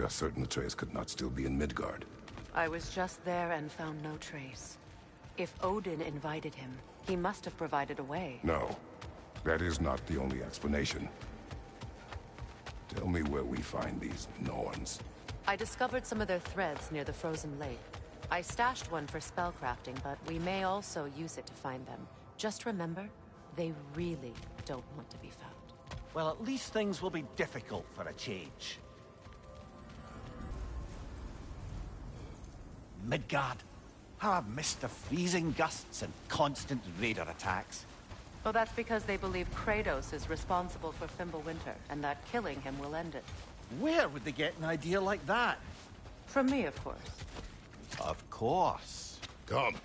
are certain Atreus could not still be in Midgard. I was just there and found no trace. If Odin invited him, he must have provided a way. No, that is not the only explanation. Tell me where we find these Norns. I discovered some of their threads near the frozen lake. I stashed one for spellcrafting, but we may also use it to find them. Just remember, they really don't want to be found. Well, at least things will be difficult for a change. Midgard. How I've missed the freezing gusts and constant raider attacks. Well, that's because they believe Kratos is responsible for Fimbulwinter, and that killing him will end it. Where would they get an idea like that? From me, of course. Of course. Come.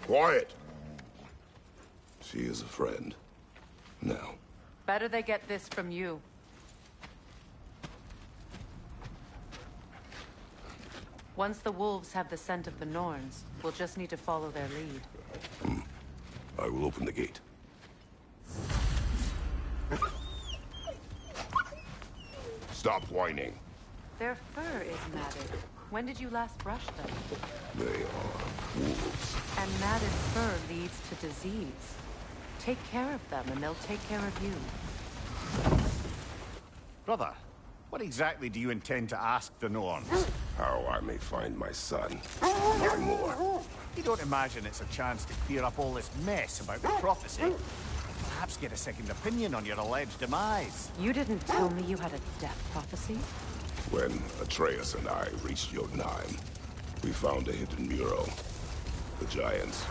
Quiet. She is a friend. Now. Better they get this from you. Once the wolves have the scent of the Norns, we'll just need to follow their lead. I will open the gate. Stop whining. Their fur is matted. When did you last brush them? They are wolves. And matted fur leads to disease. Take care of them, and they'll take care of you. Brother, what exactly do you intend to ask the Norns? How I may find my son. Nothing more. You don't imagine it's a chance to clear up all this mess about the prophecy? Perhaps get a second opinion on your alleged demise. You didn't tell me you had a death prophecy? When Atreus and I reached Jotunheim, we found a hidden mural. The giants.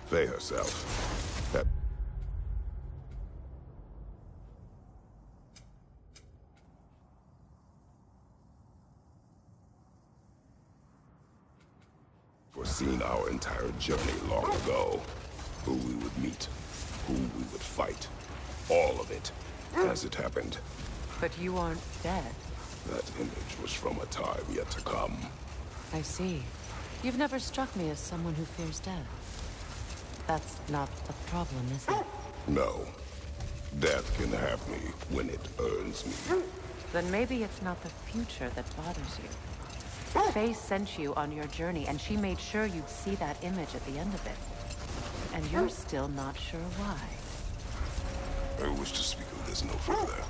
Faye herself. That... foreseen our entire journey long ago. Who we would meet, who we would fight. All of it, as it happened. But you aren't dead. That image was from a time yet to come. I see. You've never struck me as someone who fears death. That's not the problem, is it? No. Death can have me when it earns me. Then maybe it's not the future that bothers you. Faye sent you on your journey, and she made sure you'd see that image at the end of it. And you're still not sure why. I wish to speak of this no further.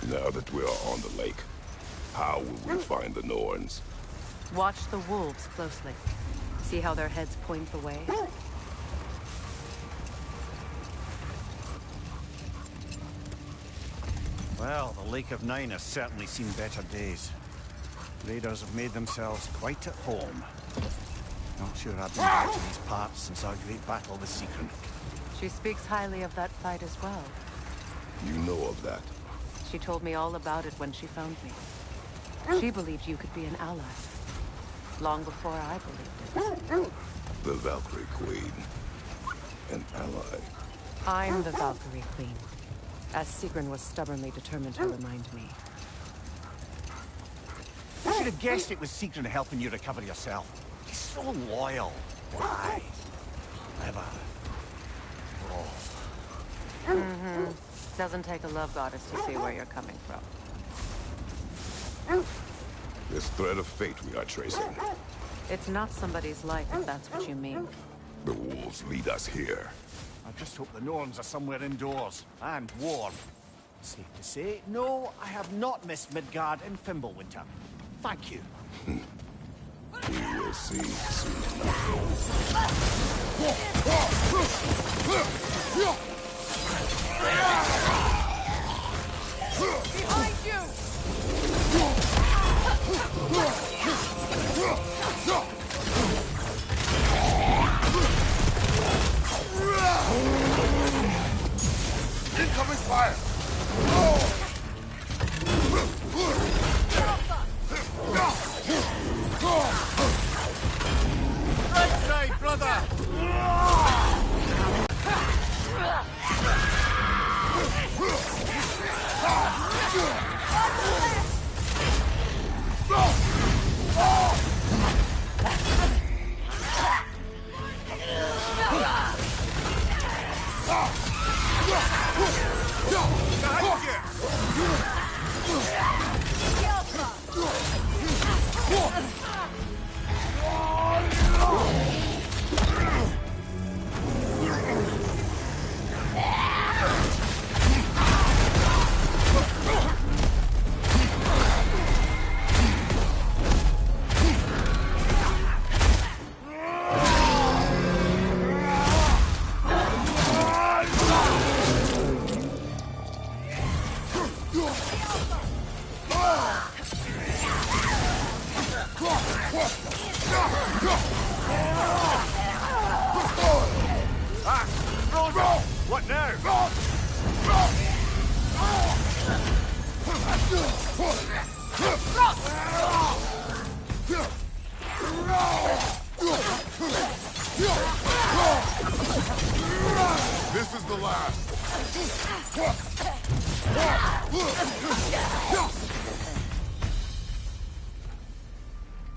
Now that we are on the lake, how will we find the Norns? Watch the wolves closely. See how their heads point the way? Well, the Lake of Nine has certainly seen better days. Raiders have made themselves quite at home. Not sure I've been back to these parts since our great battle with Secret. She speaks highly of that fight as well. You know of that? She told me all about it when she found me. She believed you could be an ally. Long before I believed it. The Valkyrie Queen. An ally. I'm the Valkyrie Queen. As Sigrun was stubbornly determined to remind me. I should have guessed it was Sigrun helping you recover yourself. He's so loyal. Why? Clever. Oh. Doesn't take a love goddess to see where you're coming from. This thread of fate we are tracing. It's not somebody's life, if that's what you mean. The wolves lead us here. I just hope the Norns are somewhere indoors, and warm. Safe to say, no, I have not missed Midgard in Fimbulwinter. Thank you. We will see soon enough. Behind you! Incoming fire! Right side, brother! Ah! Rosa! What now? This is the last.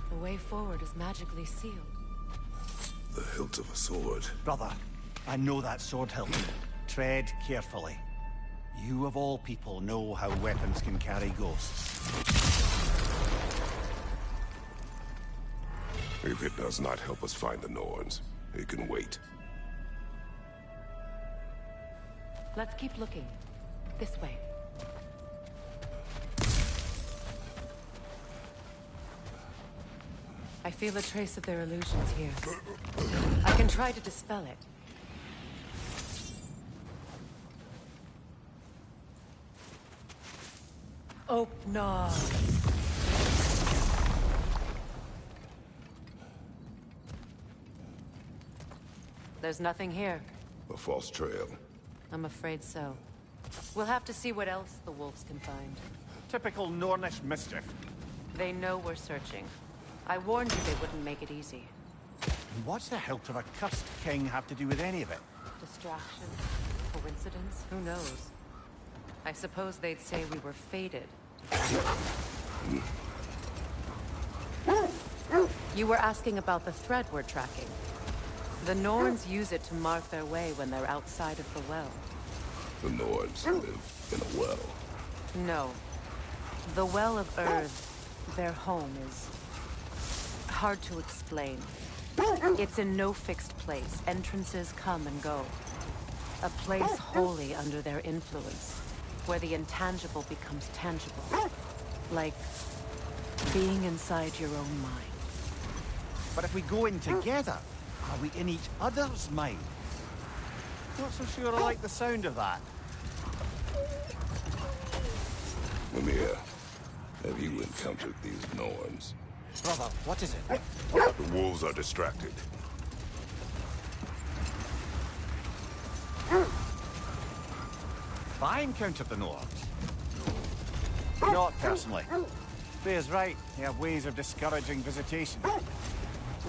The way forward is magically sealed. The hilt of a sword. Brother, I know that sword hilt. Tread carefully. You of all people know how weapons can carry ghosts. If it does not help us find the Norns, it can wait. Let's keep looking. This way. I feel a trace of their illusions here. I can try to dispel it. Oh, no. There's nothing here. A false trail. I'm afraid so. We'll have to see what else the wolves can find. Typical Nornish mischief. They know we're searching. I warned you they wouldn't make it easy. And what's the hilt of a cursed king have to do with any of it? Distraction? Coincidence? Who knows? I suppose they'd say we were fated. You were asking about the thread we're tracking. The Norns use it to mark their way when they're outside of the well. The Norns live in a well. No. The Well of Earth, their home, is hard to explain. It's in no fixed place. Entrances come and go. A place wholly under their influence, where the intangible becomes tangible. Like being inside your own mind. But if we go in together, are we in each other's mind? Not so sure I like the sound of that. Mimir, have you encountered these Norns? Brother, what is it? The wolves are distracted. I encountered the Norns. Not personally. Freya's right, they have ways of discouraging visitation.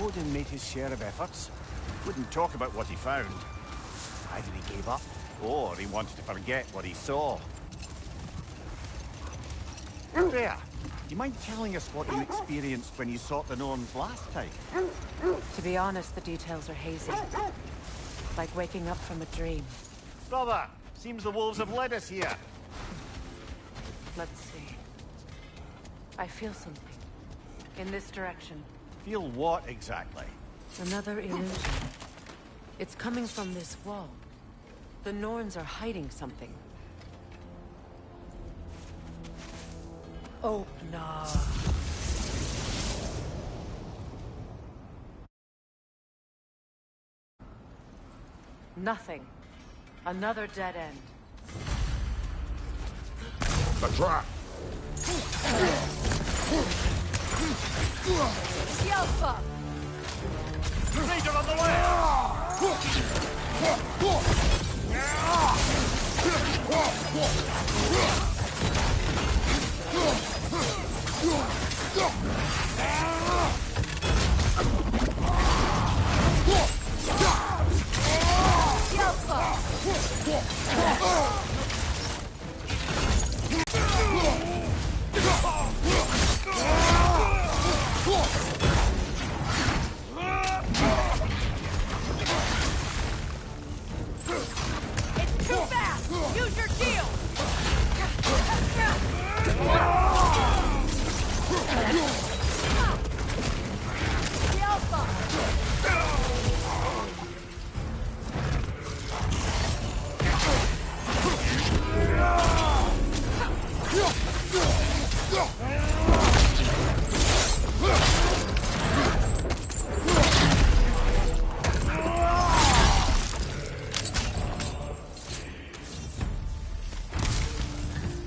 Odin made his share of efforts. Wouldn't talk about what he found. Either he gave up, or he wanted to forget what he saw. Freya, do you mind telling us what you experienced when you sought the Norns last time? To be honest, the details are hazy. Like waking up from a dream. Brother, seems the wolves have led us here. Let's see. I feel something. In this direction. Feel what exactly? Another illusion. It's coming from this wall. The Norns are hiding something. Oh, no. Nothing. Another dead end. The trap! Yelpa! Raider on the way! It's too fast! Use your shield!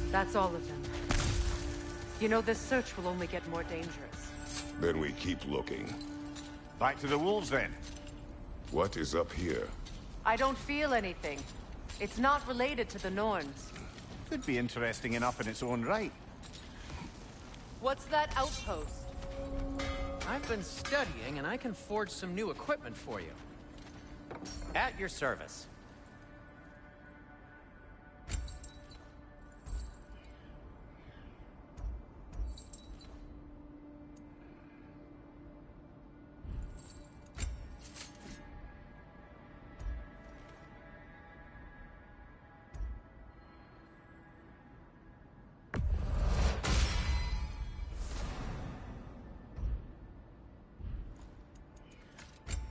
That's all of them. You know, this search will only get more dangerous. Then we keep looking. Back to the wolves, then. What is up here? I don't feel anything. It's not related to the Norns. Could be interesting enough in its own right. What's that outpost? I've been studying, and I can forge some new equipment for you. At your service.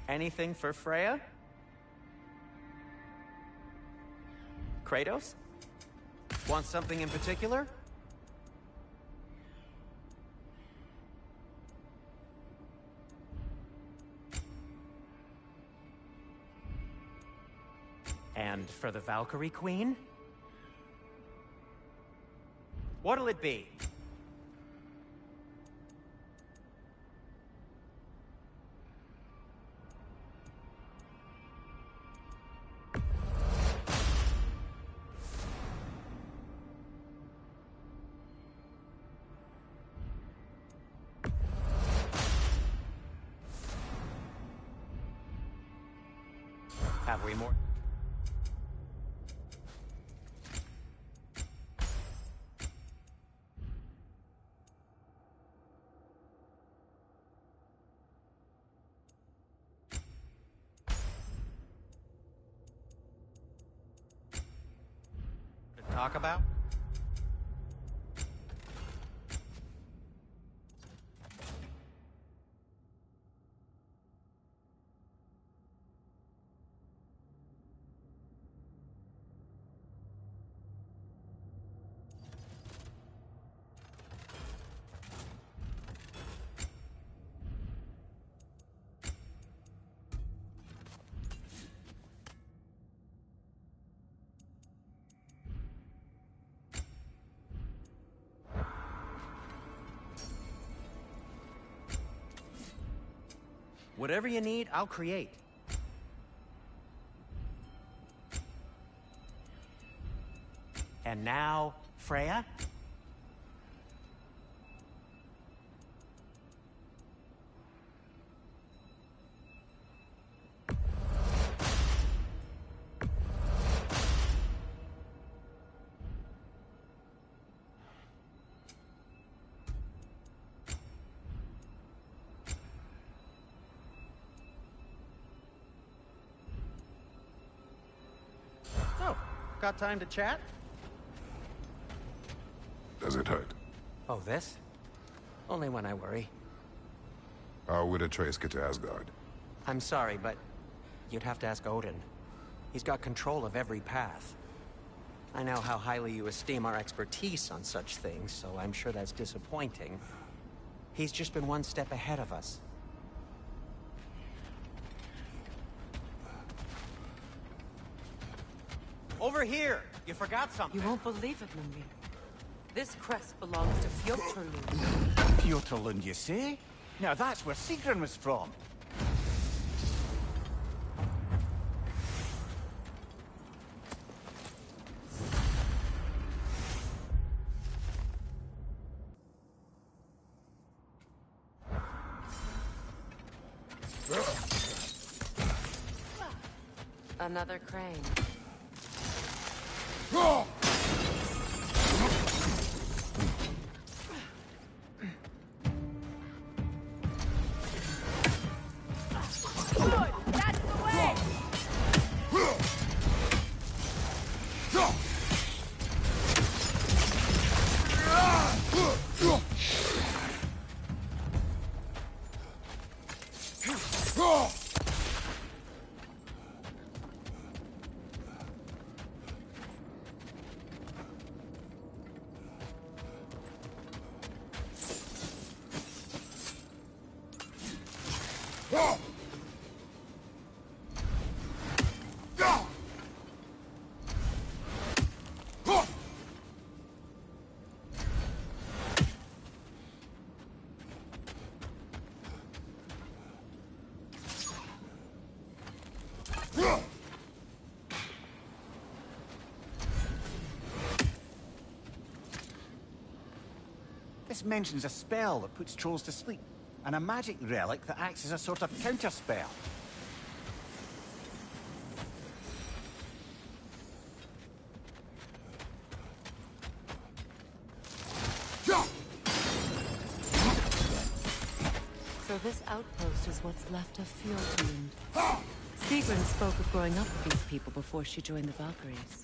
Anything for Freya? Kratos? Want something in particular? And for the Valkyrie Queen? What'll it be? Have we more? To talk about? Whatever you need, I'll create. And now, Freya? Oh, got time to chat? Does it hurt? Oh, this? Only when I worry. How would Atreus get to Asgard? I'm sorry, but you'd have to ask Odin. He's got control of every path. I know how highly you esteem our expertise on such things, so I'm sure that's disappointing. He's just been one step ahead of us. Over here! You forgot something. You won't believe it, Mimir. This crest belongs to Fjöturlund. Fjöturlund, you say? Now that's where Sigrun was from. Another crane. That's the way! This mentions a spell that puts trolls to sleep, and a magic relic that acts as a sort of counter-spell. So this outpost is what's left of Fjordmund. Sigrun spoke of growing up with these people before she joined the Valkyries.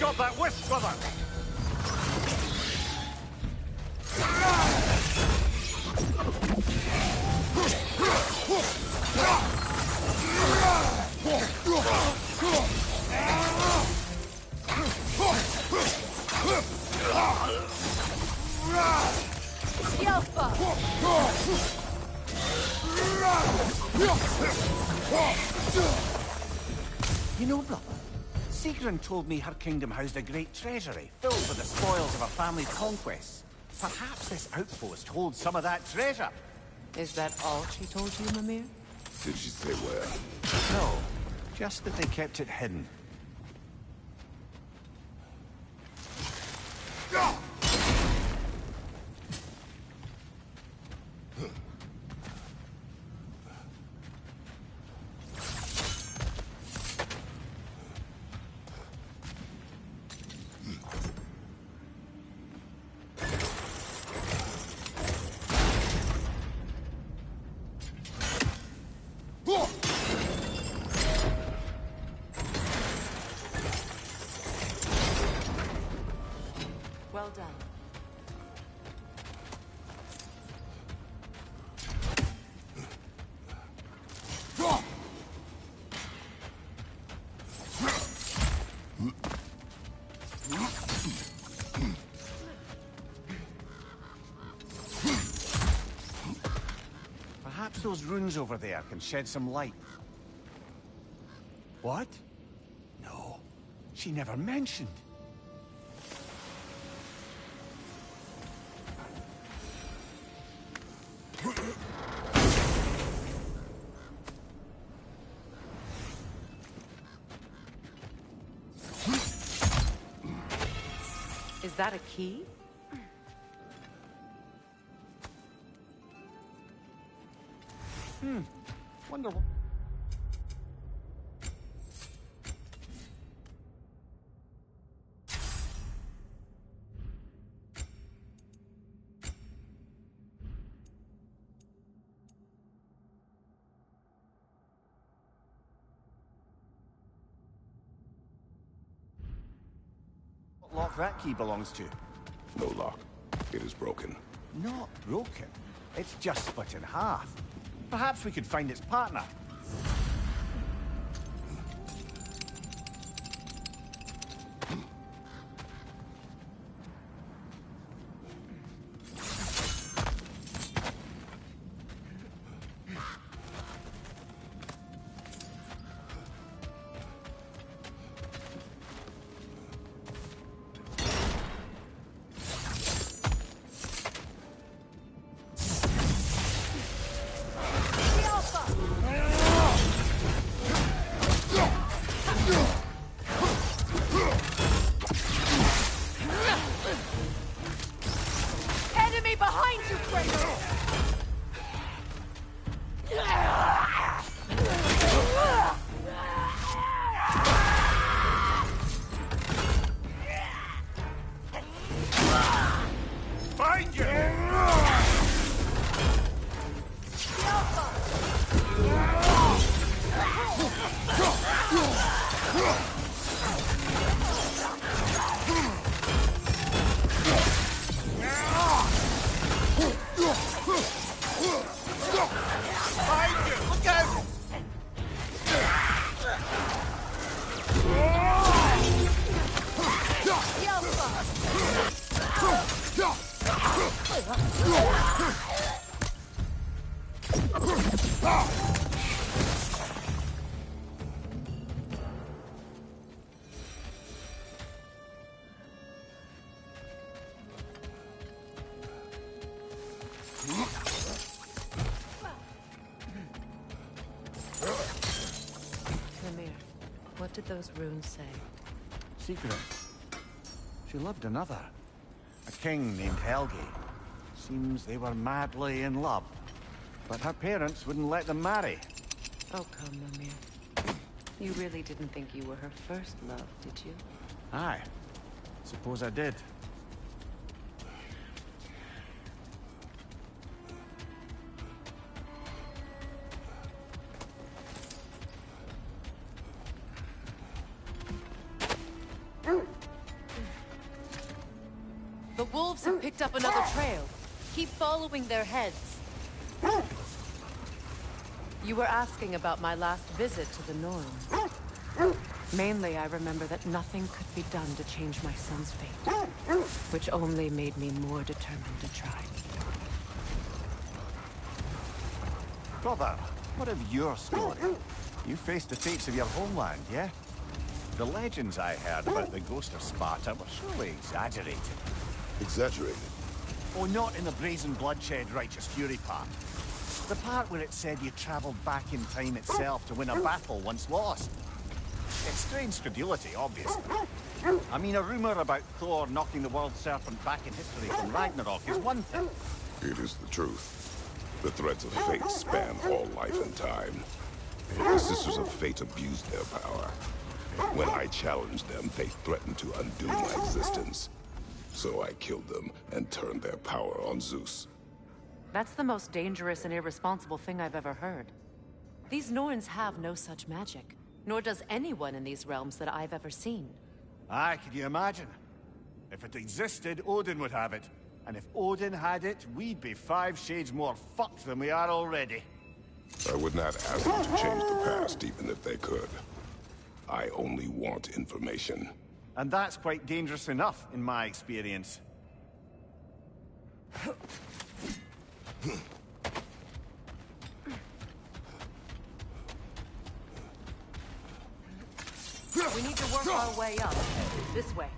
Got that whisk, brother! You know, brother, Sigrun told me her kingdom housed a great treasury filled with the spoils of her family's conquests. Perhaps this outpost holds some of that treasure. Is that all she told you, Mimir? Did she say where? No, just that they kept it hidden. Well done. Perhaps those runes over there can shed some light. What? No, she never mentioned. Is that a key? Wonderful. What lock that key belongs to? No lock. It is broken. Not broken. It's just split in half. Perhaps we could find its partner. Find you! Find you! Look out! What did those runes say? Secret. She loved another. A king named Helgi. Seems they were madly in love. But her parents wouldn't let them marry. Oh, come, Mimir. You really didn't think you were her first love, did you? Aye. Suppose I did. The wolves have picked up another trail. Keep following their heads. You were asking about my last visit to the Norns. Mainly, I remember that nothing could be done to change my son's fate, which only made me more determined to try. Brother, what of your story? You faced the fates of your homeland, yeah? The legends I heard about the ghost of Sparta were surely exaggerated. Exaggerated? Oh, not in the brazen bloodshed righteous fury part. The part where it said you traveled back in time itself to win a battle once lost. It's strange credulity, obviously. I mean, a rumor about Thor knocking the world serpent back in history from Ragnarok is one thing. It is the truth. The threads of fate span all life and time. The Sisters of Fate abused their power. When I challenged them, they threatened to undo my existence. So I killed them and turned their power on Zeus. That's the most dangerous and irresponsible thing I've ever heard. These Norns have no such magic, nor does anyone in these realms that I've ever seen. Aye, can you imagine? If it existed, Odin would have it. And if Odin had it, we'd be 5 shades more fucked than we are already. I would not ask them to change the past, even if they could. I only want information. And that's quite dangerous enough, in my experience. We need to work our way up. This way.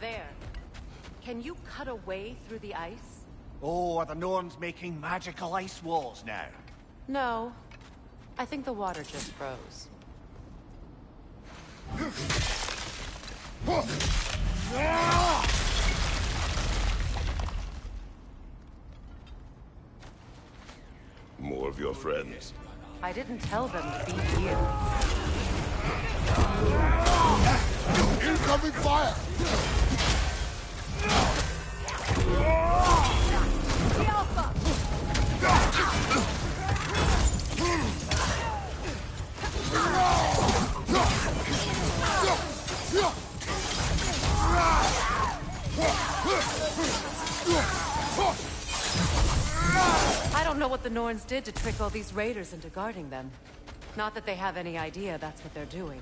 There. Can you cut a way through the ice? Oh, are the Norns making magical ice walls now? No. I think the water just froze. More of your friends. I didn't tell them to be here. Incoming fire! I don't know what the Norns did to trick all these raiders into guarding them. Not that they have any idea that's what they're doing.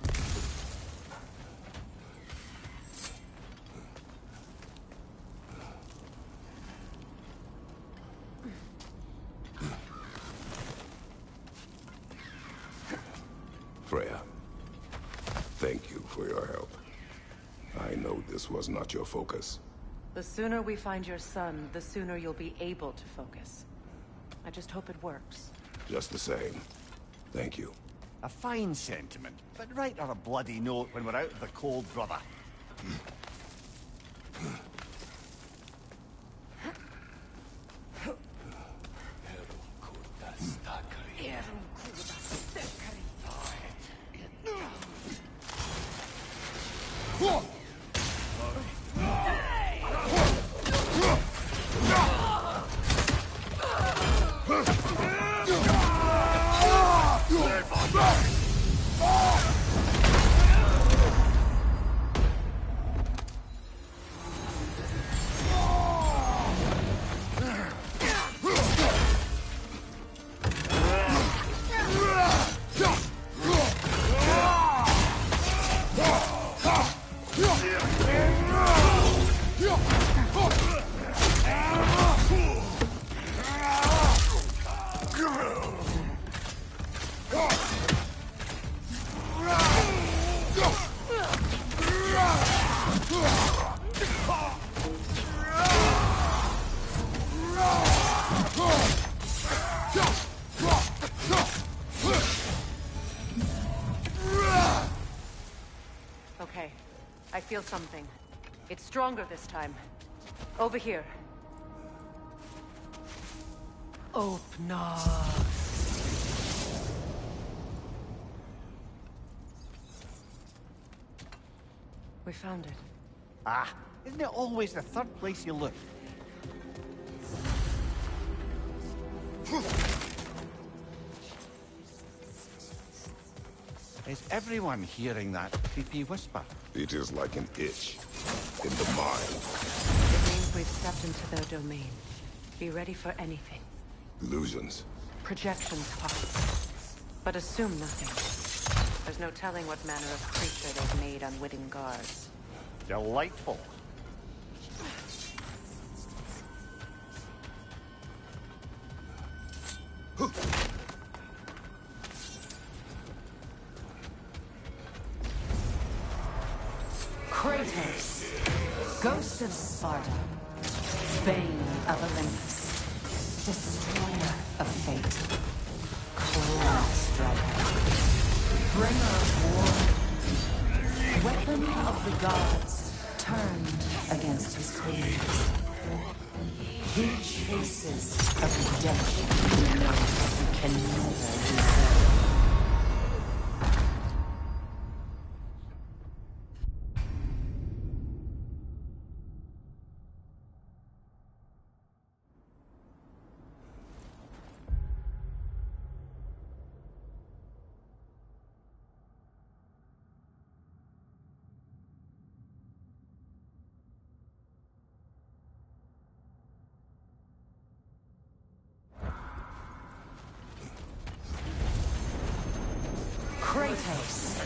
This was not your focus. The sooner we find your son, the sooner you'll be able to focus. I just hope it works. Just the same. Thank you. A fine sentiment, but write her a bloody note when we're out of the cold, brother. Okay, I feel something. It's stronger this time. Over here. Open up. We found it. Ah, isn't it always the third place you look? Is everyone hearing that creepy whisper? It is like an itch in the mind. It means we've stepped into their domain. Be ready for anything. Illusions. Projections possible. But assume nothing. There's no telling what manner of creature they've made unwitting guards. Delightful. Kratos, Ghost of Sparta, Bane of Olympus, Destroyer of Fate, Claw Striker, Bringer of War, Weapon of the Gods, turned against his creators. He chases a redemption he knows he can never deserve. Kratos,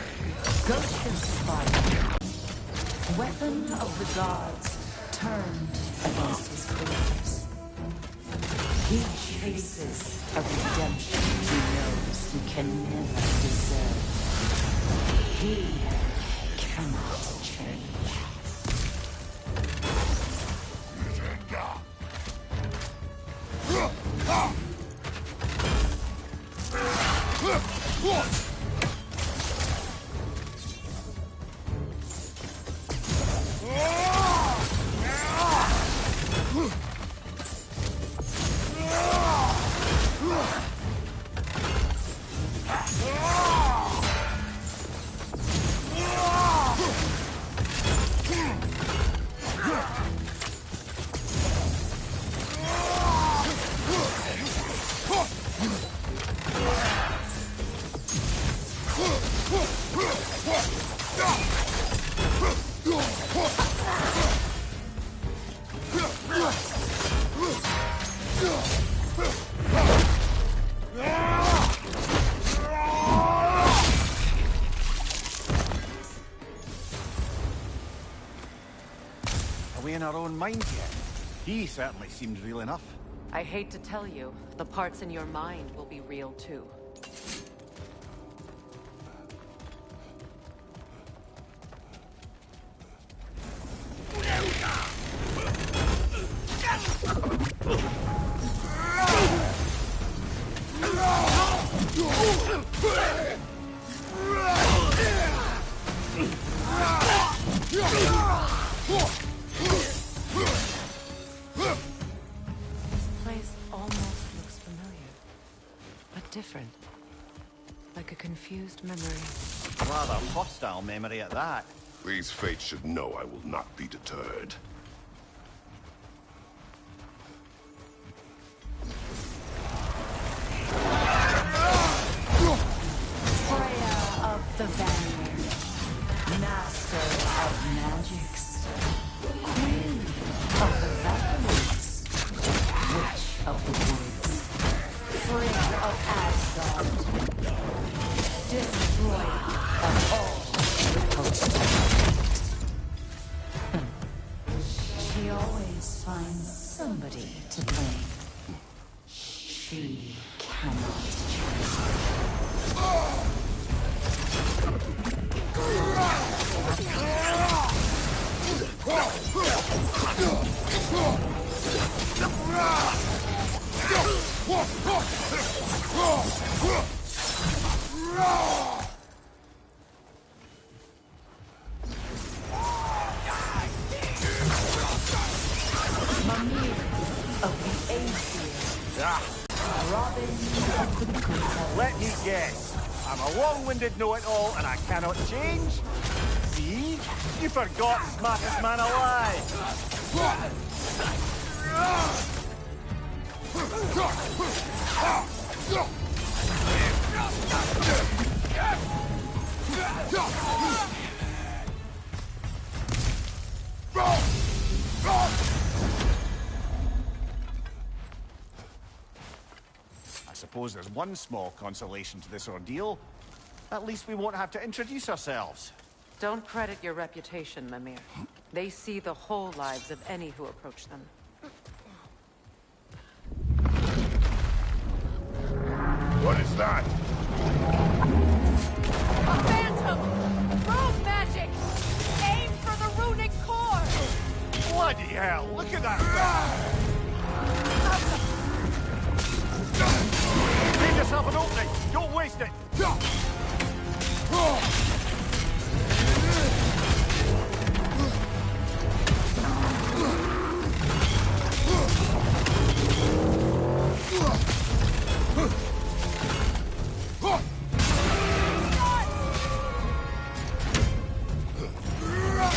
Ghost of Sparta, Weapon of the Gods, turned against his creators. He chases a redemption he knows he can never deserve. He cannot change. Are we in our own mind yet? He certainly seemed real enough. I hate to tell you, the parts in your mind will be real too. confused memory. Rather hostile memory at that. These fates should know I will not be deterred. Freya of the Vanguard, master of magics, queen of the Valkyries, witch of the woods, Freya of Asgard, destroyer of all the host. She always finds somebody to blame. She cannot choose. Mimir of the Aesir, Robin of the Good. Let me guess. I'm a long-winded know-it-all and I cannot change? See? You forgot smartest man alive! I suppose there's one small consolation to this ordeal. At least we won't have to introduce ourselves. Don't credit your reputation, Mimir. They see the whole lives of any who approach them. What is that? A phantom! Rogue magic! Aim for the runic core! Bloody hell, look at that guy! Leave yourself an opening! Don't waste it!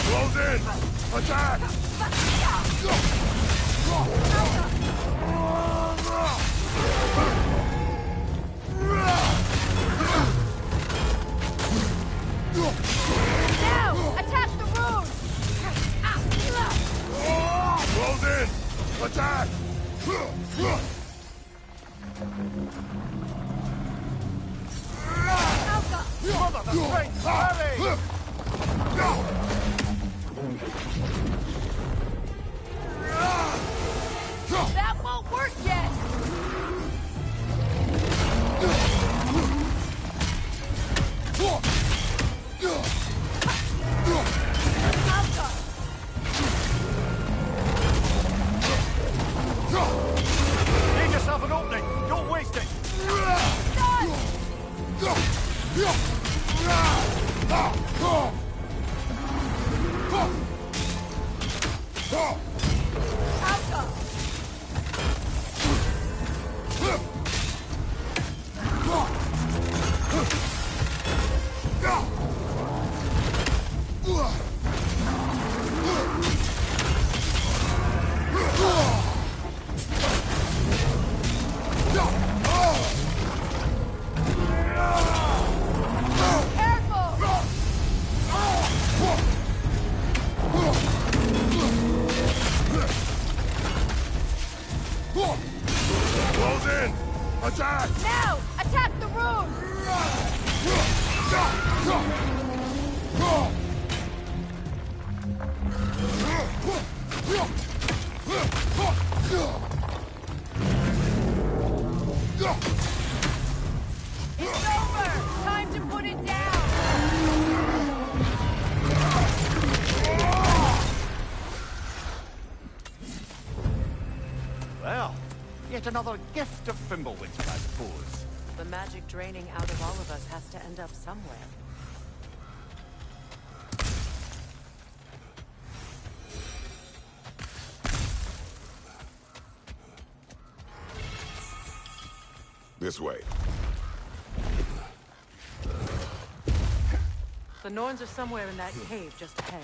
Close in! Attack! Now! Attack the rune! Close in! Attack! Alpha! Mother, the strength! Hurry! That won't work yet! Alpha! Leave yourself an opening! Don't waste it! Alpha! Careful! Close in! Attack! Now! Attack the rune! It's over! Time to put it down! Well, yet another gift of Fimbulwinter, I suppose. The magic draining out of all of us has to end up somewhere. This way. The Norns are somewhere in that cave just ahead.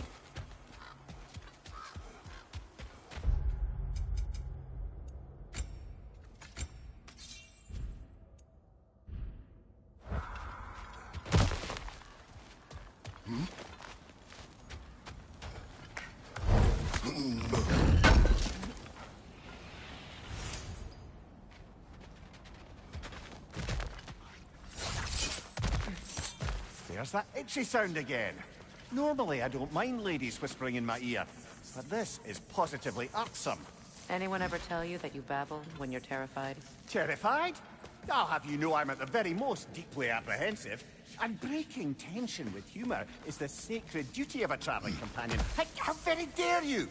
There's that itchy sound again. Normally, I don't mind ladies whispering in my ear, but this is positively irksome. Anyone ever tell you that you babble when you're terrified? Terrified? I'll have you know I'm at the very most deeply apprehensive. And breaking tension with humor is the sacred duty of a traveling companion. How very dare you!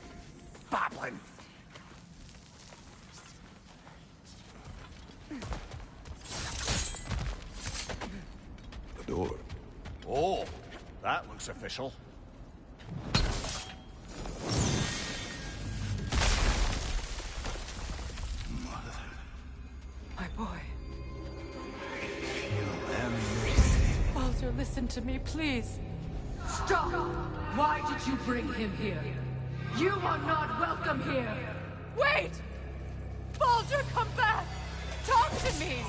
Babbling! The door. Oh, that looks official. My boy. Baldur, listen to me, please. Stop! Why did you bring him here? You are not welcome here! Wait! Baldur, come back! Talk to me!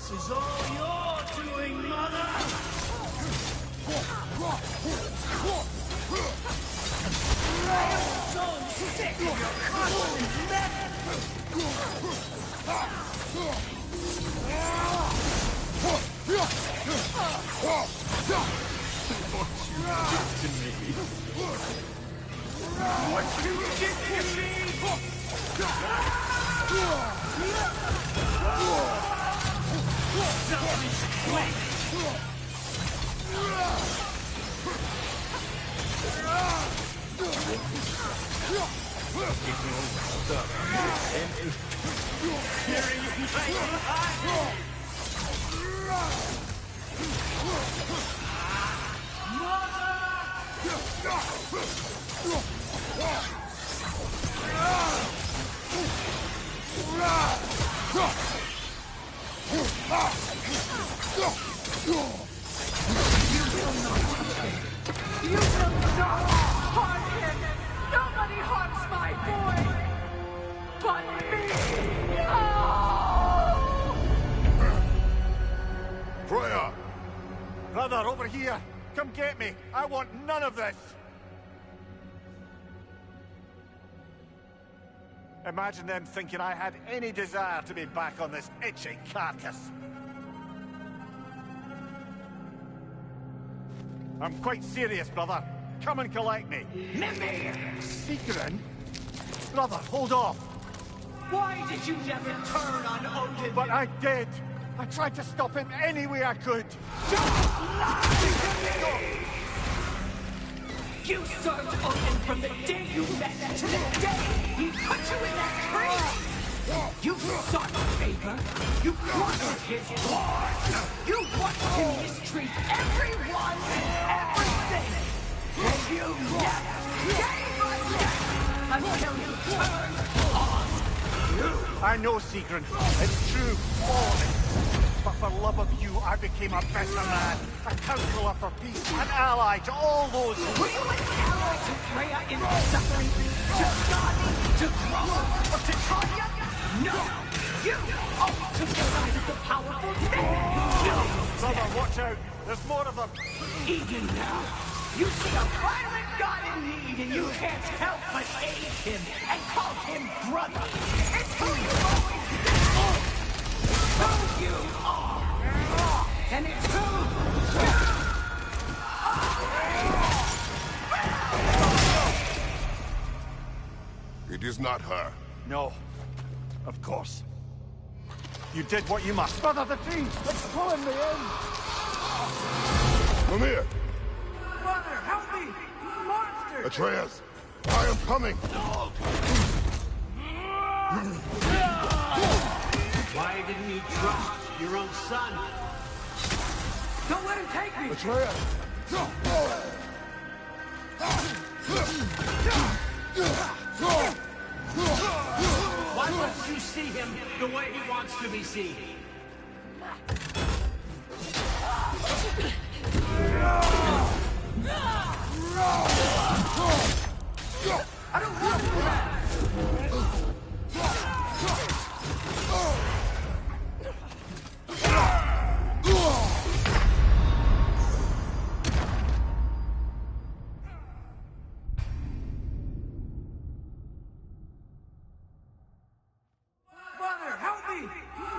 This is all you're doing, Mother! I am so sick of your constant what you did to me! Selfish twig! You will not harm him! Nobody harms my boy! But me! No! Freya! Brother, over here! Come get me! I want none of this! Imagine them thinking I had any desire to be back on this itchy carcass. I'm quite serious, brother. Come and collect me. Mimir! Secret? Brother, hold off. Why did you never turn on Odin? But I did. I tried to stop him any way I could. You served Odin from the day you met to the day he put you in that tree! You sought favor, you crushed his war, you watched him mistreat everyone and everything! And you never gave a damn until you turned on you! I know, Sigrun. It's true, all of it. But for love of you, I became a better man. A counselor for peace, an ally to all those who... Were you an ally to Freya in her suffering? To Skadi? To Groma? Or to Tanya? No! You always took the side of the powerful men! No! Brother, watch out. There's more of them. Even now, you see a violent god in need and you can't help but aid him and call him brother! It's who you've always been! Who you are! And it's who you It is not her. No. Of course. You did what you must. Brother, the tree! It's pulling me in! Come here! Mother, help me! Monster! Atreus! I am coming! Why didn't you trust your own son? Don't let him take me! Atreus! Why won't you see him the way he wants to be seen? I don't want that! Father, help me!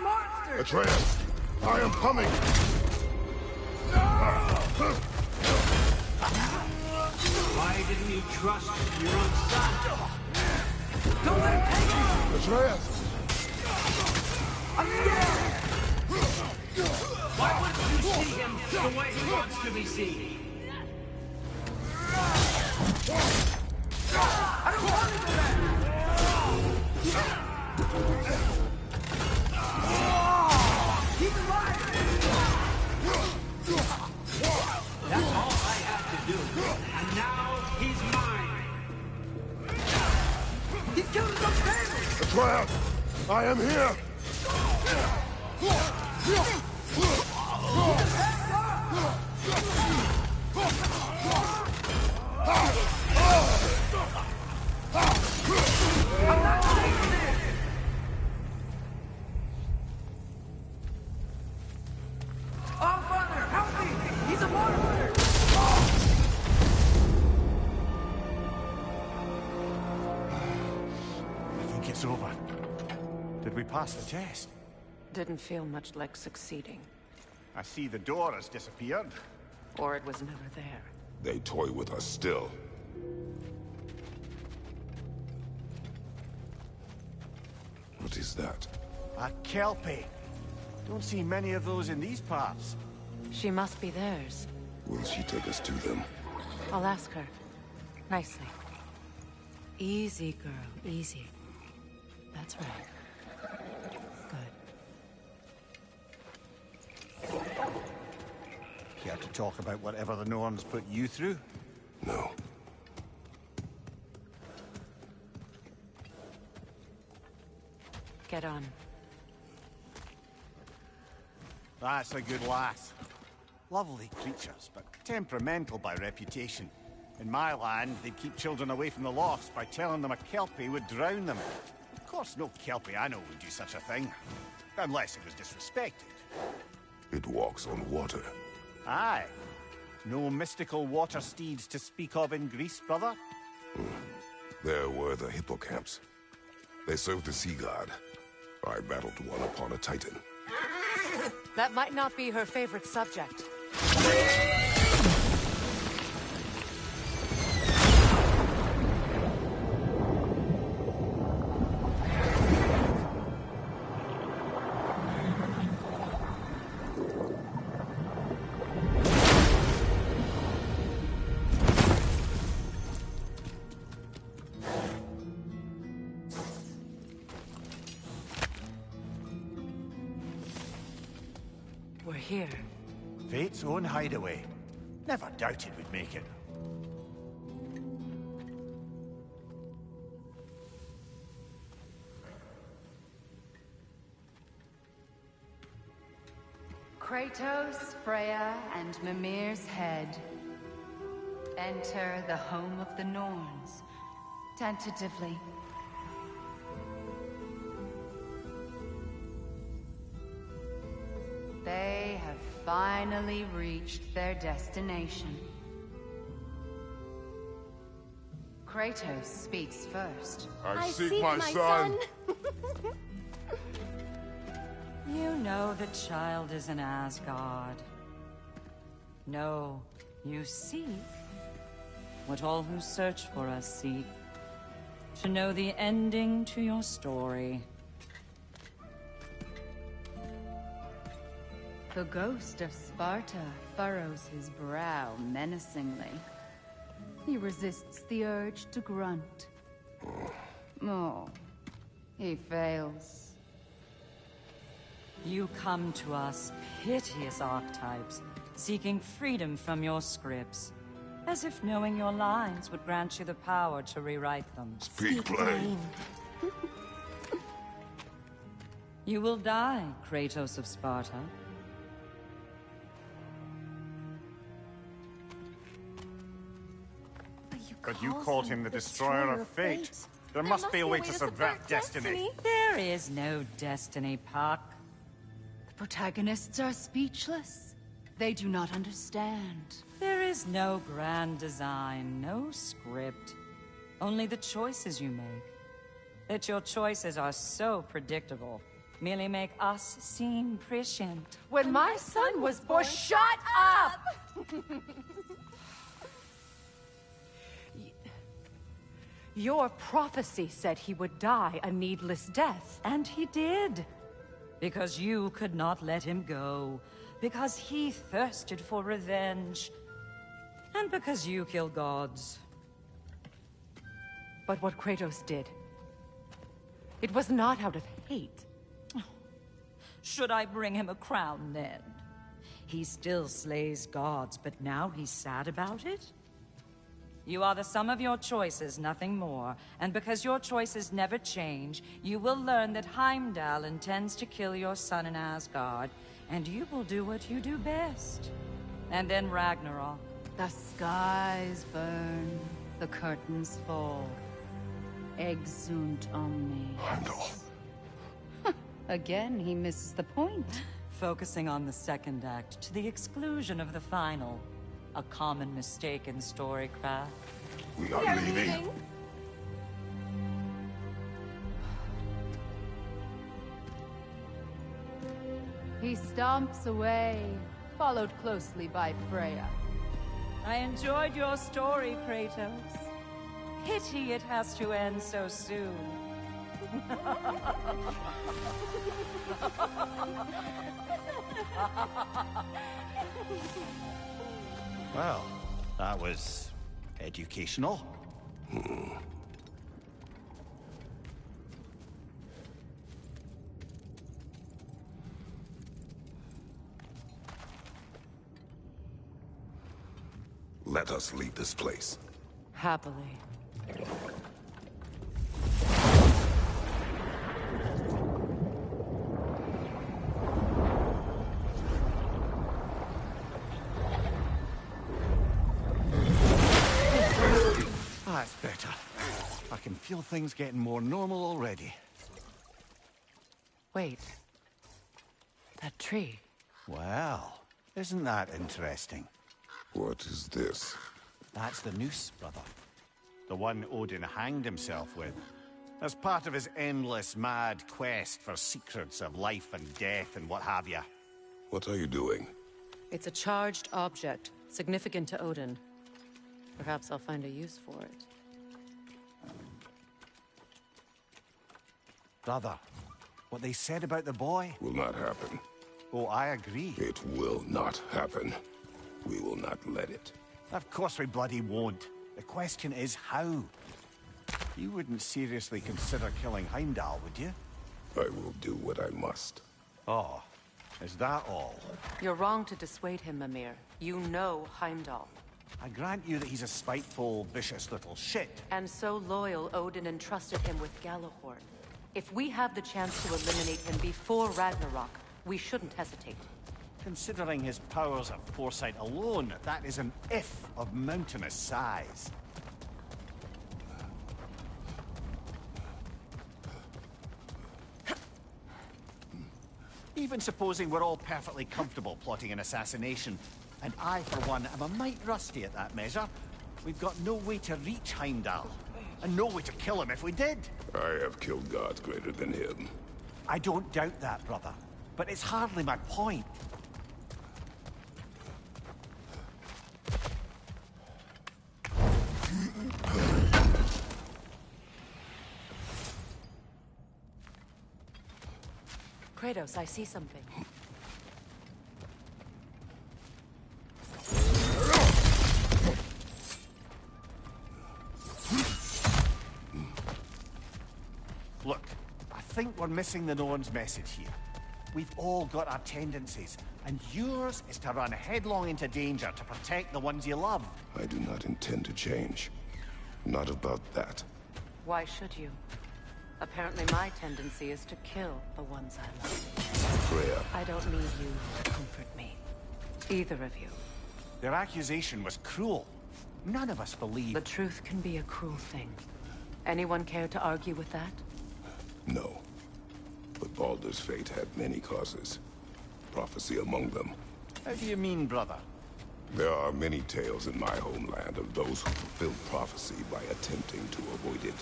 Monster! Atreus, I am coming! Why didn't you trust your own son? Don't let him take me! Atreus! I'm scared! Why wouldn't you see him the way he wants to be seen? I don't want to go back! He's alive! That's all I have to do. And now he's mine! He's killed his own family! Atreus! I am here! I'm not taking this! Oh, Father, help me! He's a monster! I think it's over. Did we pass the test? Didn't feel much like succeeding. I see the door has disappeared. Or it was never there. They toy with us still. What is that? A Kelpie. Don't see many of those in these parts. She must be theirs. Will she take us to them? I'll ask her. Nicely. Easy, girl. Easy. That's right. Good. Care to talk about whatever the Norns put you through? No. Get on. That's a good lass. Lovely creatures, but temperamental by reputation. In my land, they'd keep children away from the lost by telling them a Kelpie would drown them. Of course, no Kelpie I know would do such a thing. Unless it was disrespected. It walks on water. Aye. No mystical water steeds to speak of in Greece, brother? There were the hippocamps. They served the sea god. I battled one upon a titan. That might not be her favorite subject. We're here. Fate's own hideaway. Never doubted we'd make it. Kratos, Freya, and Mimir's head. Enter the home of the Norns. Tentatively. They have finally reached their destination. Kratos speaks first. I seek my son. You know the child is in Asgard. No, you seek what all who search for us seek. To know the ending to your story. The ghost of Sparta furrows his brow menacingly. He resists the urge to grunt. Oh, he fails. You come to us, piteous archetypes, seeking freedom from your scripts. As if knowing your lines would grant you the power to rewrite them. Speak plain. You will die, Kratos of Sparta. But you called him the Destroyer of Fate. There must be a way to subvert destiny. There is no destiny, Puck. The protagonists are speechless. They do not understand. There is no grand design, no script. Only the choices you make. That your choices are so predictable merely make us seem prescient. When my son was born, shut up! Your prophecy said he would die a needless death. And he did. Because you could not let him go. Because he thirsted for revenge. And because you kill gods. But what Kratos did, it was not out of hate. Should I bring him a crown then? He still slays gods, but now he's sad about it? You are the sum of your choices, nothing more. And because your choices never change, you will learn that Heimdall intends to kill your son in Asgard, and you will do what you do best. And then Ragnarok. The skies burn, the curtains fall. Exunt omnes. Heimdall. Again, he misses the point. Focusing on the second act to the exclusion of the final. A common mistake in storycraft. We are leaving. He stomps away, followed closely by Freya. I enjoyed your story, Kratos. Pity it has to end so soon. Well, that was educational. Let us leave this place. Happily. That's better. I can feel things getting more normal already. Wait. That tree. Well, isn't that interesting? What is this? That's the noose, brother. The one Odin hanged himself with. As part of his endless, mad quest for secrets of life and death and what have you. What are you doing? It's a charged object, significant to Odin. Perhaps I'll find a use for it. Brother, what they said about the boy? Will not happen. Oh, I agree. It will not happen. We will not let it. Of course we bloody won't. The question is how. You wouldn't seriously consider killing Heimdall, would you? I will do what I must. Oh, is that all? You're wrong to dissuade him, Mimir. You know Heimdall. I grant you that he's a spiteful, vicious little shit. And so loyal, Odin entrusted him with Galahorn. If we have the chance to eliminate him before Ragnarok, we shouldn't hesitate. Considering his powers of foresight alone, that is an if of mountainous size. Even supposing we're all perfectly comfortable plotting an assassination, and I, for one, am a mite rusty at that measure, we've got no way to reach Heimdall, and no way to kill him if we did. I have killed gods greater than him. I don't doubt that, brother, but it's hardly my point. Kratos, I see something. Look, I think we're missing the Norn's message here. We've all got our tendencies, and yours is to run headlong into danger to protect the ones you love. I do not intend to change. Not about that. Why should you? Apparently my tendency is to kill the ones I love. Freya, I don't need you to comfort me. Either of you. Their accusation was cruel. None of us believe... The truth can be a cruel thing. Anyone care to argue with that? No. But Baldur's fate had many causes. Prophecy among them. How do you mean, brother? There are many tales in my homeland of those who fulfilled prophecy by attempting to avoid it.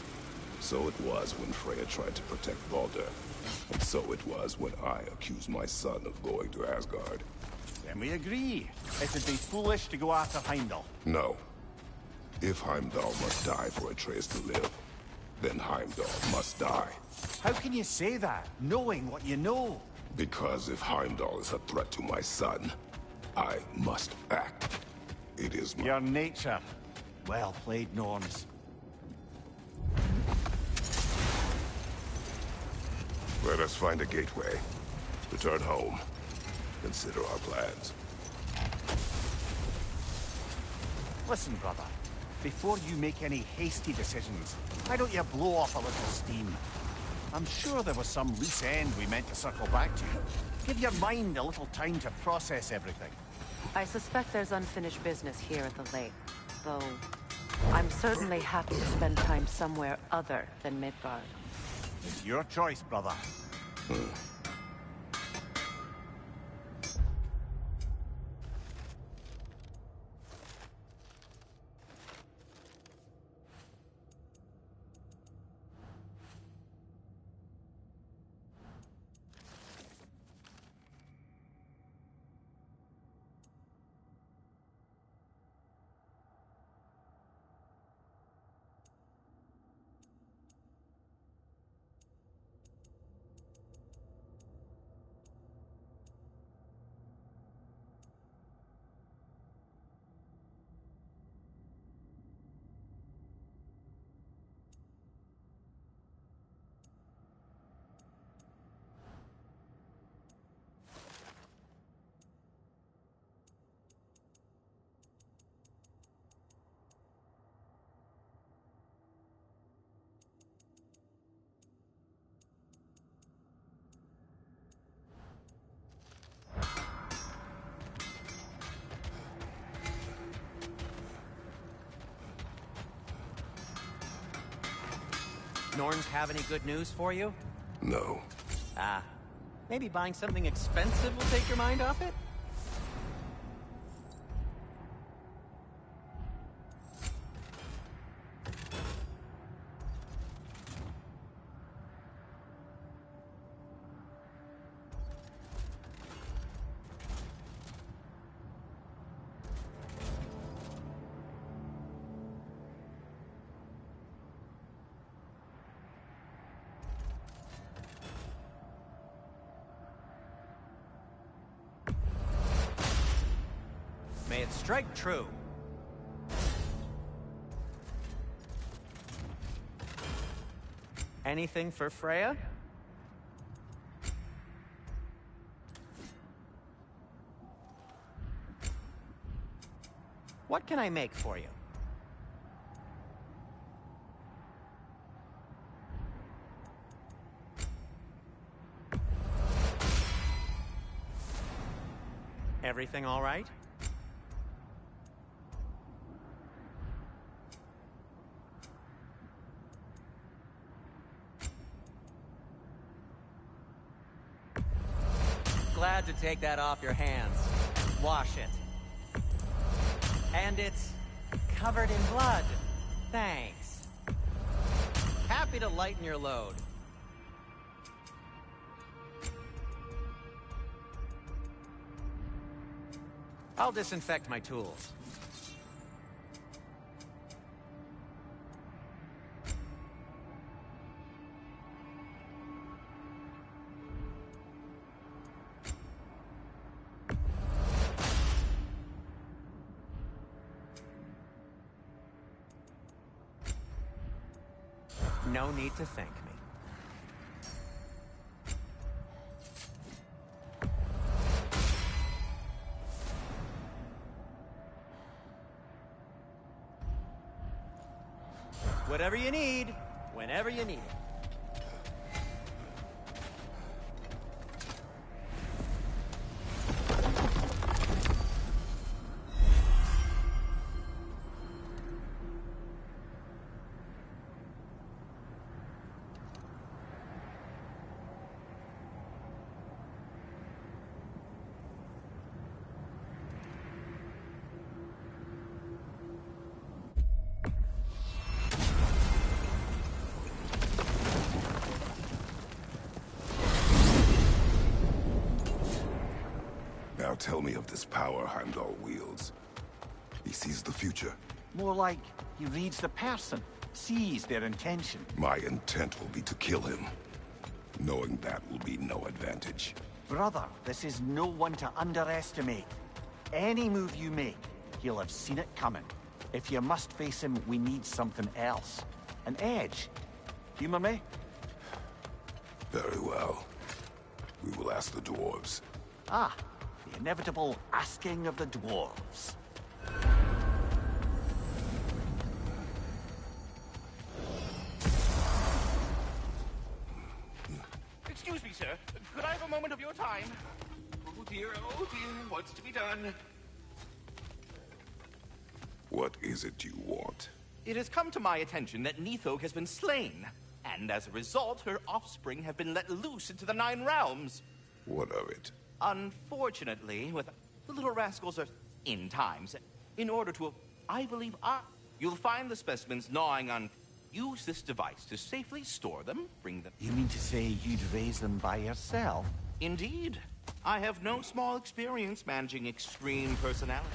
So it was when Freya tried to protect Baldur. And so it was when I accused my son of going to Asgard. Then we agree. It would be foolish to go after Heimdall. No. If Heimdall must die for Atreus to live, then Heimdall must die. How can you say that, knowing what you know? Because if Heimdall is a threat to my son, I must act. It is my... Your nature. Well played, Norns. Let us find a gateway. Return home. Consider our plans. Listen, brother. Before you make any hasty decisions, why don't you blow off a little steam? I'm sure there was some loose end we meant to circle back to. Give your mind a little time to process everything. I suspect there's unfinished business here at the lake, though I'm certainly happy to spend time somewhere other than Midgard. It's your choice, brother. Norns have any good news for you? No. Ah, maybe buying something expensive will take your mind off it? May it strike true. Anything for Freya? What can I make for you? Everything all right? Glad to take that off your hands. Wash it. And it's covered in blood. Thanks. Happy to lighten your load. I'll disinfect my tools. No need to thank me. Whatever you need, whenever you need it. Tell me of this power Heimdall wields. He sees the future. More like he reads the person, sees their intention. My intent will be to kill him. Knowing that will be no advantage. Brother, this is no one to underestimate. Any move you make, he'll have seen it coming. If you must face him, we need something else. An edge. Humor me? Very well. We will ask the dwarves. Ah, the inevitable asking of the dwarves. Excuse me, sir. Could I have a moment of your time? Oh dear, what's to be done? What is it you want? It has come to my attention that Nithog has been slain, and as a result, her offspring have been let loose into the Nine Realms. What of it? Unfortunately, the little rascals are in times. In order to, I believe, you'll find the specimens gnawing on. Use this device to safely store them, bring them. You mean to say you'd raise them by yourself? Indeed. I have no small experience managing extreme personalities.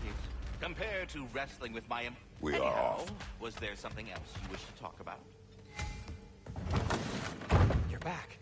Compared to wrestling with my... We are Anyhow, off. was there something else you wish to talk about? You're back.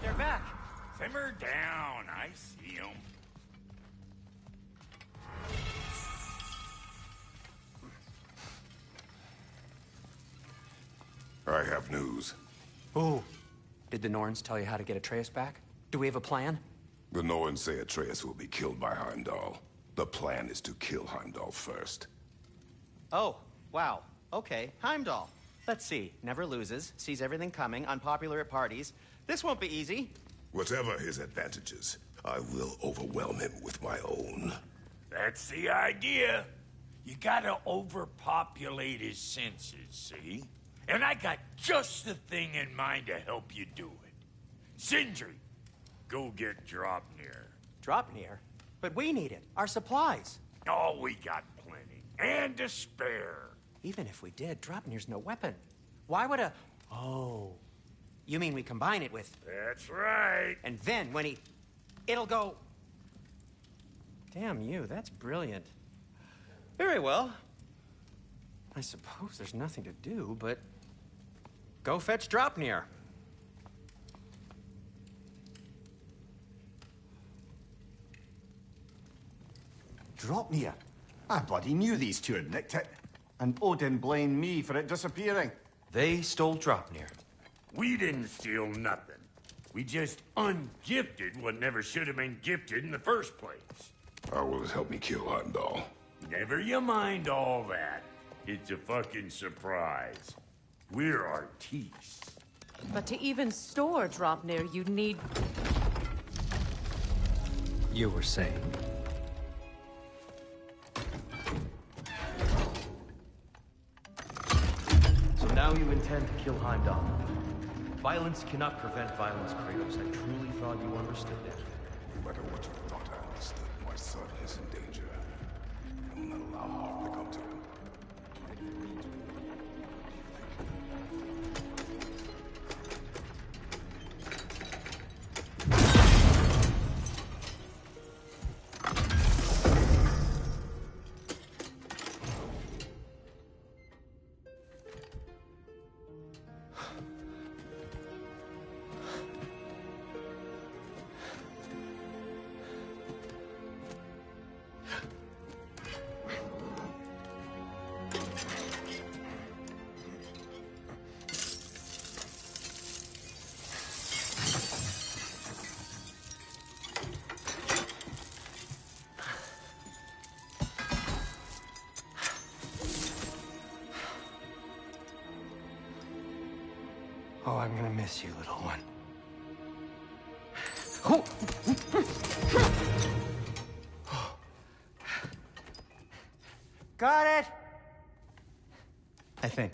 They're back. Simmer down. I see them. I have news. Ooh. Did the Norns tell you how to get Atreus back? Do we have a plan? The Norns say Atreus will be killed by Heimdall. The plan is to kill Heimdall first. Oh, wow. Okay, Heimdall. Let's see. Never loses, sees everything coming, unpopular at parties. This won't be easy. Whatever his advantages, I will overwhelm him with my own. That's the idea. You gotta overpopulate his senses, see? And I got just the thing in mind to help you do it. Sindri, go get Draupnir. Draupnir? But we need it. Our supplies. Oh, we got plenty. And to spare. Even if we did, Draupnir's no weapon. Why would a... Oh. You mean we combine it with... That's right. And then when he... It'll go... Damn you, that's brilliant. Very well. I suppose there's nothing to do, but... Go fetch Draupnir. Draupnir? I bloody knew these two had nicked it. And Odin blamed me for it disappearing. They stole Draupnir. We didn't steal nothing. We just ungifted what never should have been gifted in the first place. How will it help me kill Heimdall? Never you mind all that. It's a fucking surprise. We're artistes. But to even store Draupnir, you'd need... You were saying? So now you intend to kill Heimdall. Violence cannot prevent violence, Kratos. I truly thought you understood that. No matter what you thought I understood, my son is in danger. I will not allow harm to come to him. Oh, I'm gonna miss you, little one. Got it! I think.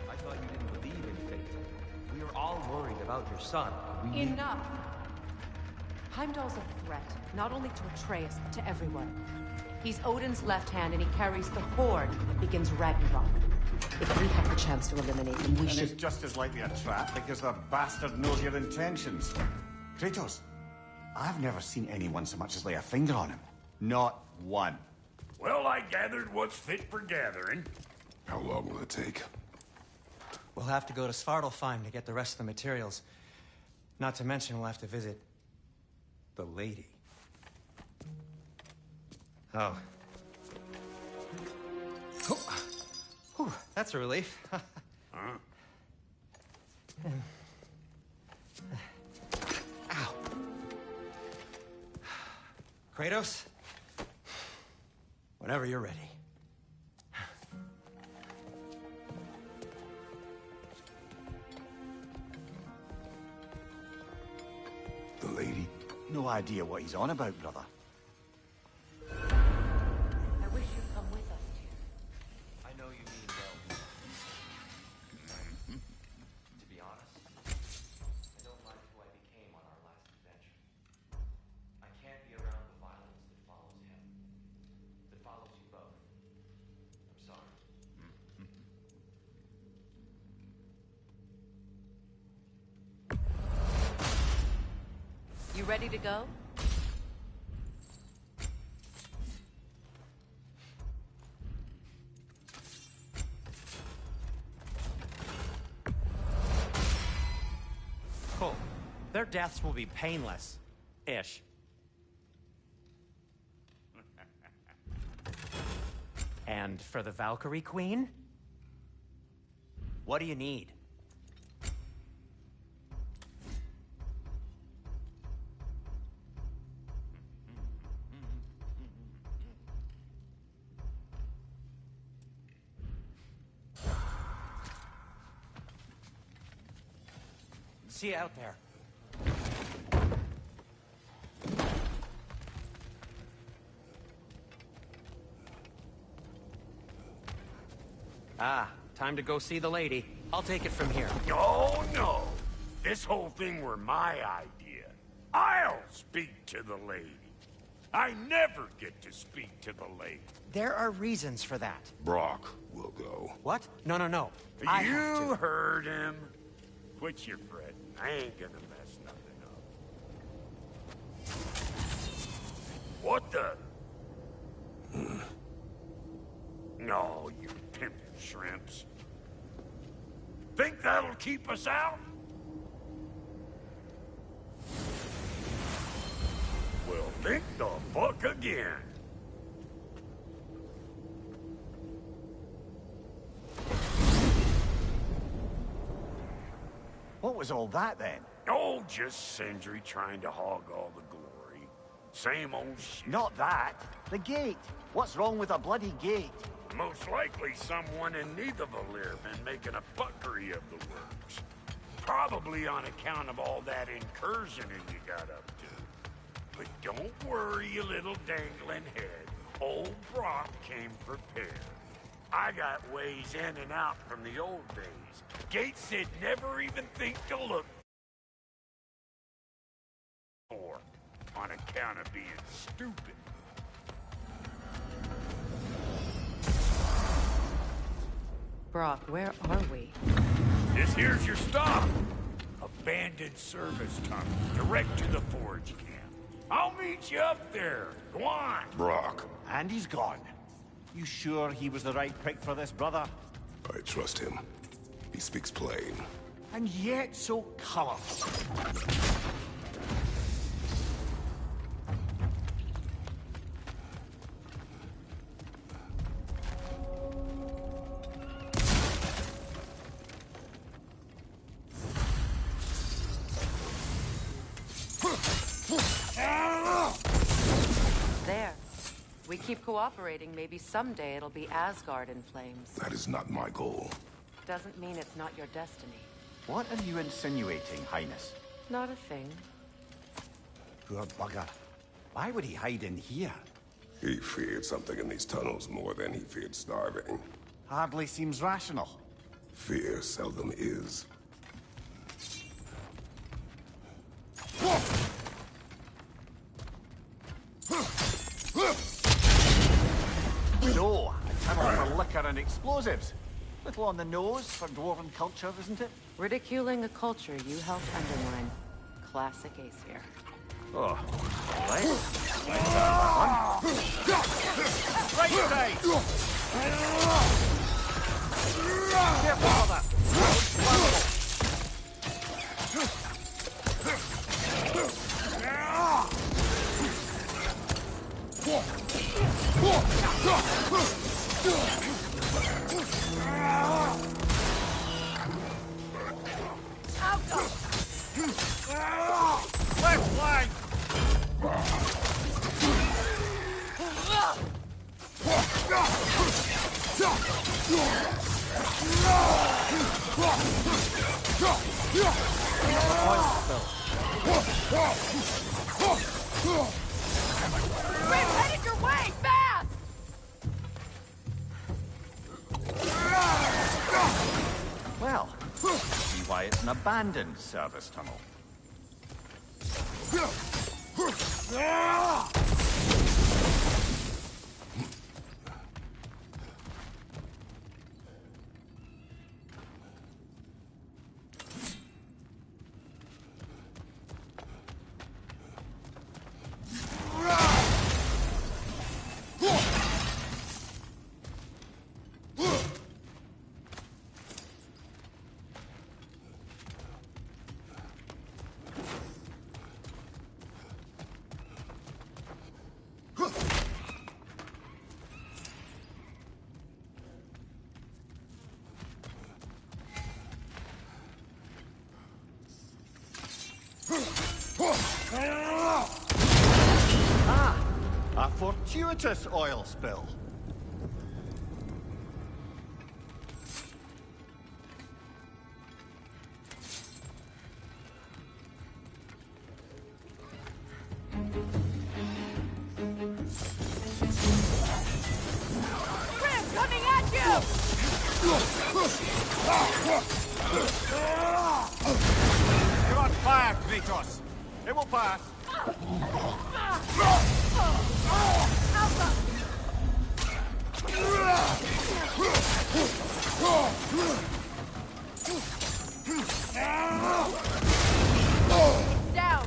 I thought you didn't believe in fate. We were all worried about your son. Enough! Heimdall's a threat, not only to Atreus, but to everyone. He's Odin's left hand, and he carries the horde that begins Ragnarok. If we have the chance to eliminate him, we should... It's just as likely a trap because the bastard knows your intentions. Kratos, I've never seen anyone so much as lay a finger on him. Not one. Well, I gathered what's fit for gathering. How long will it take? We'll have to go to Svartalfheim to get the rest of the materials. Not to mention we'll have to visit... the lady. Oh. Whew, that's a relief. Huh? Ow. Kratos? Whenever you're ready. The lady? No idea what he's on about, brother. I wish you'd come with us, dear. I know you mean well. To be honest, I don't like who I became on our last adventure. I can't be around the violence that follows him. That follows you both. I'm sorry. You ready to go? Cool. Their deaths will be painless. Ish. And for the Valkyrie Queen? What do you need? See you out there. Ah, time to go see the lady. I'll take it from here. Oh, no. This whole thing were my idea. I'll speak to the lady. I never get to speak to the lady. There are reasons for that. Brock will go. What? No, no, no. I have You to. heard him. Quit your fretting. I ain't gonna mess nothing up. What the? No, you pimpin' shrimps. Think that'll keep us out? Well, think the fuck again. What was all that, then? Oh, just Sindri trying to hog all the glory. Same old shit. Not that. The gate. What's wrong with a bloody gate? Most likely someone in Nidavellir been making a fuckery of the works. Probably on account of all that incursioning you got up to. But don't worry, you little dangling head. Old Brock came prepared. I got ways in and out from the old days. Gates said never even think to look for, on account of being stupid. Brock, where are we? This here's your stop. Abandoned service tunnel, direct to the forge camp. I'll meet you up there. Go on. Brock. And he's gone. You sure he was the right pick for this, brother? I trust him. He speaks plain. And yet so colorful. There. We keep cooperating, maybe someday it'll be Asgard in flames. That is not my goal. Doesn't mean it's not your destiny. What are you insinuating, Highness? Not a thing. Poor bugger. Why would he hide in here? He feared something in these tunnels more than he feared starving. Hardly seems rational. Fear seldom is. So, a tunnel for liquor and explosives. Little on the nose for dwarven culture, isn't it? Ridiculing a culture you helped undermine. Classic Aesir. Oh, right. Right side! Careful for that! Left flank! We're headed your way, fast! Well, see why it's an abandoned service tunnel. A fortuitous oil spill. Grim, coming at you! You're on fire, Kratos. It will pass. Down!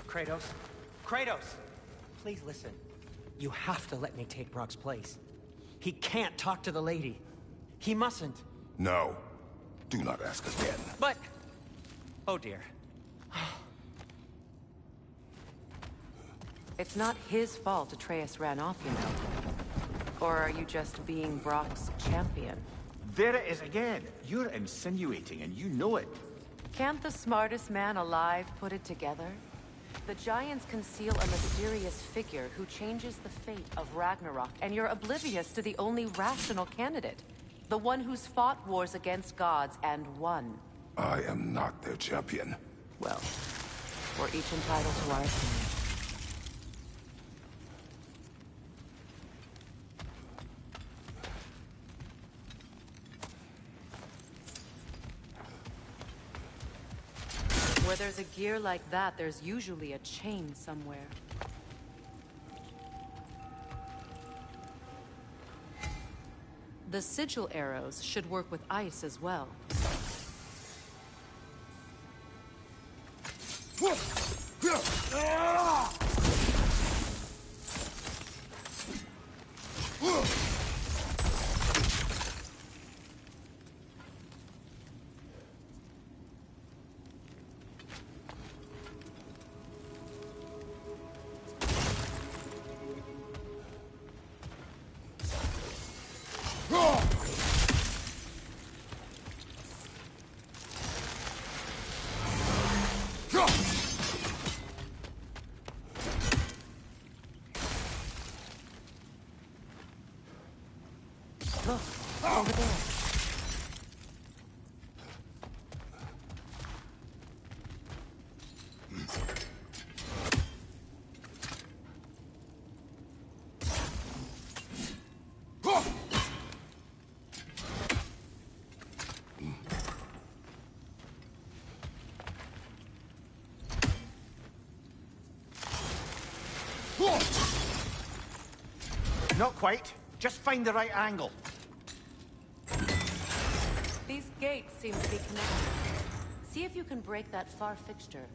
Kratos? Kratos! Please listen. You have to let me take Brock's place. He can't talk to the lady. He mustn't. No. Do not ask again. But... Oh dear. It's not his fault Atreus ran off, you know. Or are you just being Brock's champion? There it is again. You're insinuating, and you know it. Can't the smartest man alive put it together? The Giants conceal a mysterious figure who changes the fate of Ragnarok, and you're oblivious to the only rational candidate. The one who's fought wars against gods and won. I am not their champion. Well, we're each entitled to our opinion. Where there's a gear like that, there's usually a chain somewhere. The sigil arrows should work with ice as well. Look, over there. Not quite. Just find the right angle. These gates seem to be connected. See if you can break that far fixture.